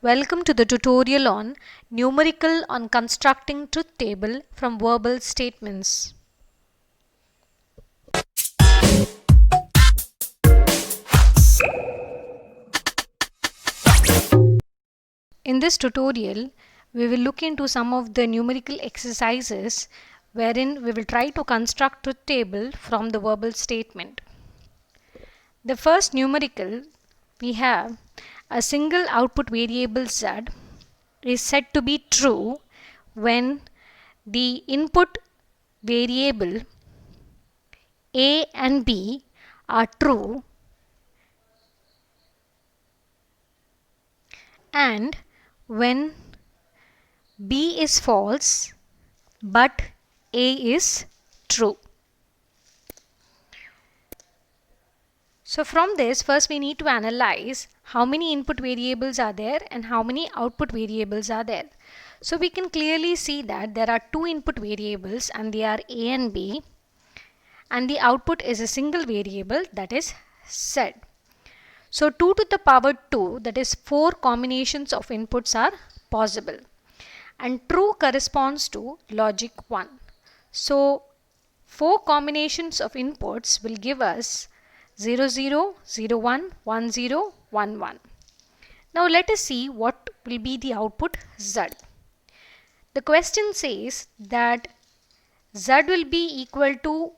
Welcome to the tutorial on numerical on constructing truth table from verbal statements. In this tutorial, we will look into some of the numerical exercises wherein we will try to construct truth table from the verbal statement. The first numerical, we have a single output variable z is said to be true when the input variable A and B are true and when B is false but A is true. So from this, first we need to analyze how many input variables are there and how many output variables are there. So we can clearly see that there are two input variables and they are A and B, and the output is a single variable, that is Z. So 2 to the power 2, that is 4 combinations of inputs are possible, and true corresponds to logic 1. So 4 combinations of inputs will give us 0 0, 0 1, 1 0, 1 1. Now let us see what will be the output Z. The question says that Z will be equal to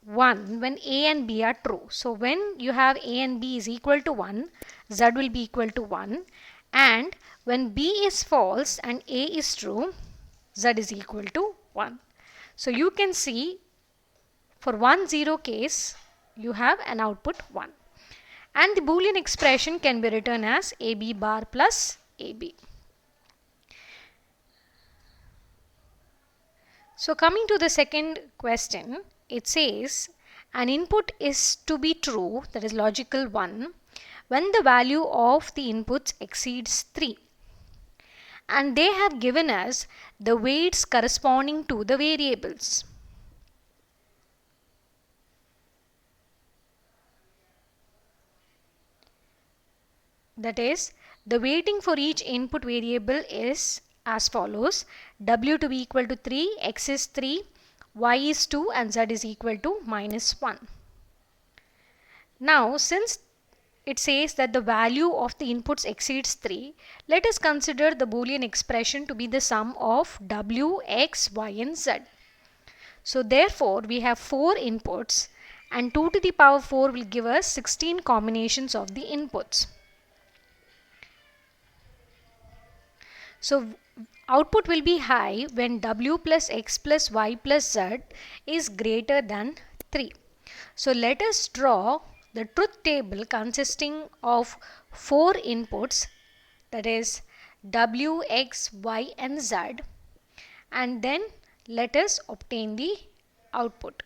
1 when A and B are true. So when you have A and B is equal to 1, Z will be equal to 1, and when B is false and A is true, Z is equal to 1. So you can see for 1 0 case you have an output 1, and the Boolean expression can be written as AB bar plus AB. So coming to the second question, it says an input is to be true, that is logical 1, when the value of the inputs exceeds 3. And they have given us the weights corresponding to the variables. That is, the weighting for each input variable is as follows: W to be equal to 3, X is 3, Y is 2, and Z is equal to -1. Now, since it says that the value of the inputs exceeds 3, let us consider the Boolean expression to be the sum of W, X, Y, and Z. So therefore, we have 4 inputs, and 2 to the power 4 will give us 16 combinations of the inputs. So output will be high when W plus X plus Y plus Z is greater than 3. So let us draw the truth table consisting of 4 inputs, that is W, X, Y, and Z, and then let us obtain the output.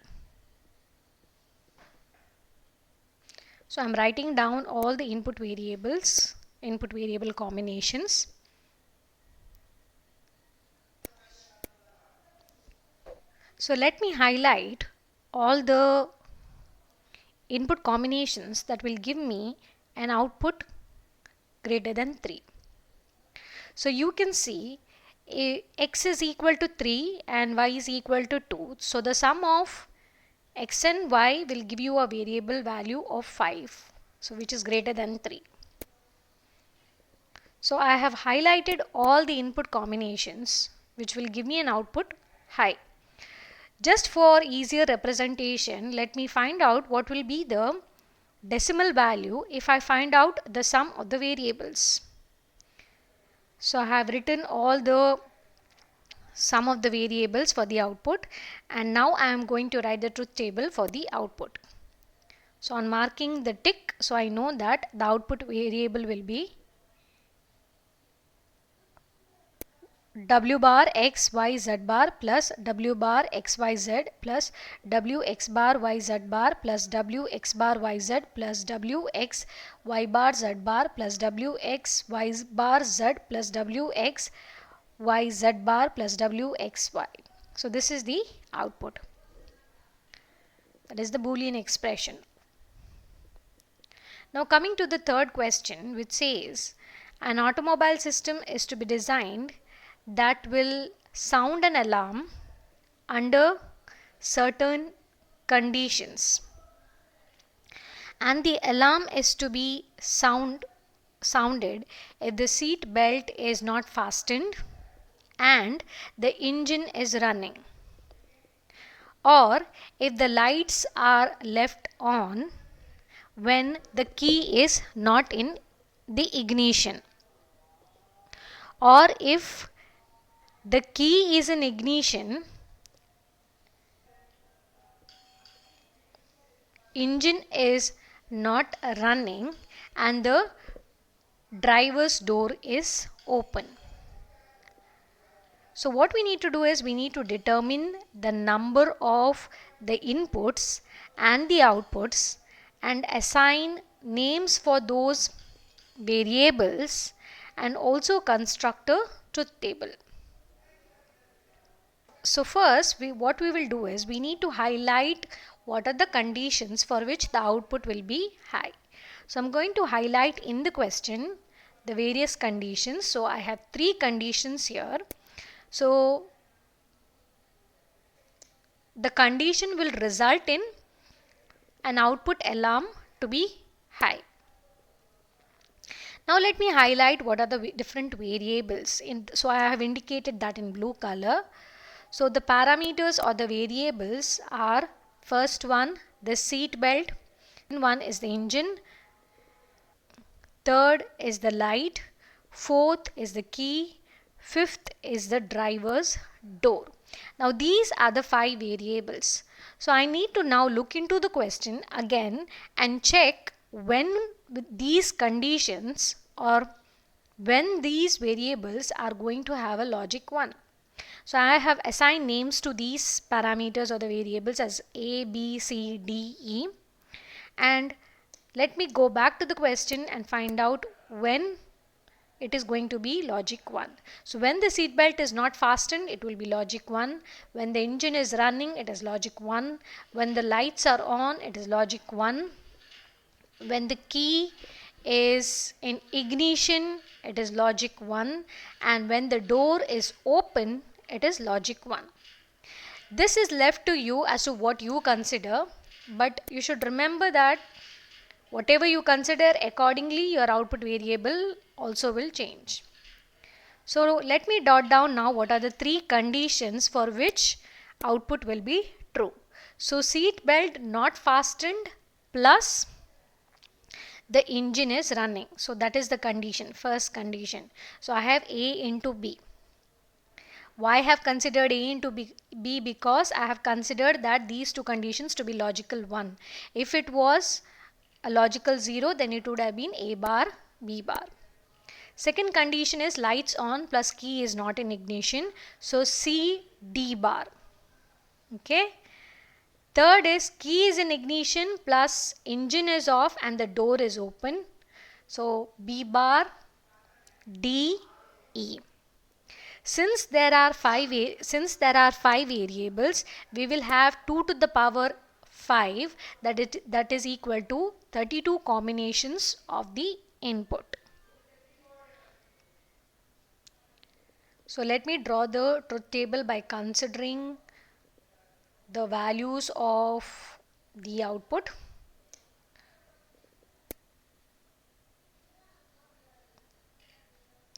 So I am writing down all the input variables, input variable combinations. So let me highlight all the input combinations that will give me an output greater than 3. So you can see X is equal to 3 and Y is equal to 2. So the sum of X and Y will give you a variable value of 5, so which is greater than 3. So I have highlighted all the input combinations which will give me an output high. Just for easier representation, let me find out what will be the decimal value if I find out the sum of the variables. So I have written all the sum of the variables for the output, and now I am going to write the truth table for the output. So on marking the tick, so I know that the output variable will be W bar X Y Z bar plus W bar X Y Z plus W X bar Y Z bar plus W X bar Y Z plus W X Y bar Z bar plus W X Y bar Z plus W X Y Z bar plus W X Y. So this is the output. That is the Boolean expression. Now coming to the third question, which says An automobile system is to be designed that will sound an alarm under certain conditions, and the alarm is to be sounded if the seat belt is not fastened and the engine is running, or if the lights are left on when the key is not in the ignition, or if the key is in ignition, engine is not running and the driver's door is open. So what we need to do is we need to determine the number of the inputs and the outputs and assign names for those variables and also construct a truth table. So first what we will do is we need to highlight what are the conditions for which the output will be high. So I'm going to highlight in the question the various conditions. So I have 3 conditions here. So the condition will result in an output alarm to be high. Now let me highlight what are the different variables. So I have indicated that in blue color. So the parameters or the variables are, first one, the seat belt, one is the engine, third is the light, fourth is the key, fifth is the driver's door. Now these are the 5 variables. So I need to now look into the question again and check when these conditions or when these variables are going to have a logic 1. So I have assigned names to these parameters or the variables as A, B, C, D, E. And let me go back to the question and find out when it is going to be logic 1. So when the seat belt is not fastened, it will be logic 1. When the engine is running, it is logic 1. When the lights are on, it is logic 1. When the key is in ignition, it is logic 1. And when the door is open, it is logic 1. This is left to you as to what you consider, but you should remember that whatever you consider accordingly, your output variable also will change. So let me dot down now what are the 3 conditions for which output will be true. So seat belt not fastened plus the engine is running. So that is the condition, first condition. So I have A into B. Why I have considered A into B? Because I have considered that these 2 conditions to be logical 1. If it was a logical 0, then it would have been A bar, B bar. Second condition is lights on plus key is not in ignition. So C, D bar. Okay. Third is key is in ignition plus engine is off and the door is open. So B bar, D, E. Since there are 5 variables, we will have 2 to the power 5, that is equal to 32 combinations of the input. So let me draw the truth table by considering the values of the output.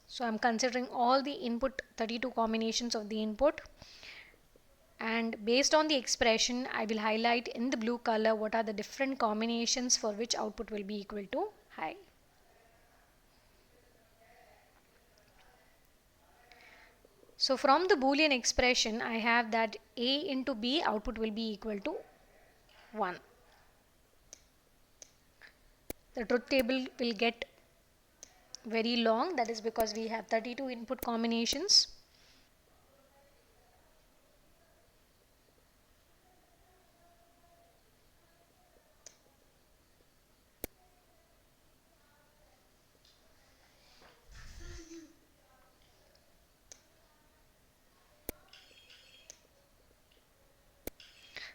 So I'm considering all the input, 32 combinations of the input, and based on the expression I will highlight in the blue color what are the different combinations for which output will be equal to high. So from the Boolean expression I have that A into B output will be equal to 1. The truth table will get very long, that is because we have 32 input combinations.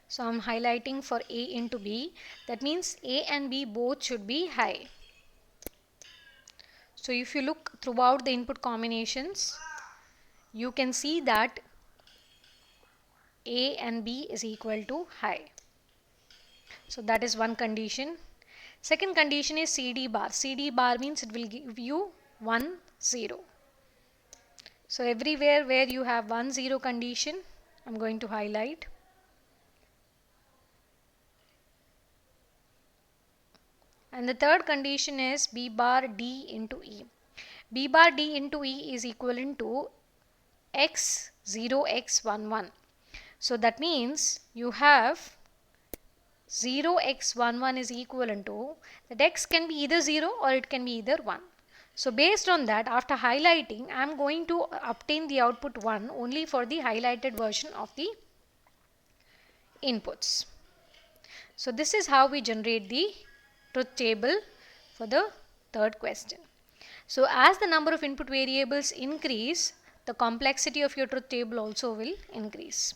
So I'm highlighting for A into B. That means A and B both should be high. So if you look throughout the input combinations, you can see that A and B is equal to high. So that is one condition. Second condition is CD bar. CD bar means it will give you 1 0. So everywhere where you have 1 0 condition, I'm going to highlight. And the third condition is B bar D into E. B bar D into E is equivalent to X0 X11. So that means you have 0 X11 is equivalent to, that X can be either 0 or it can be either 1. So based on that, after highlighting, I am going to obtain the output 1 only for the highlighted version of the inputs. So this is how we generate the truth table for the third question. So as the number of input variables increase, the complexity of your truth table also will increase.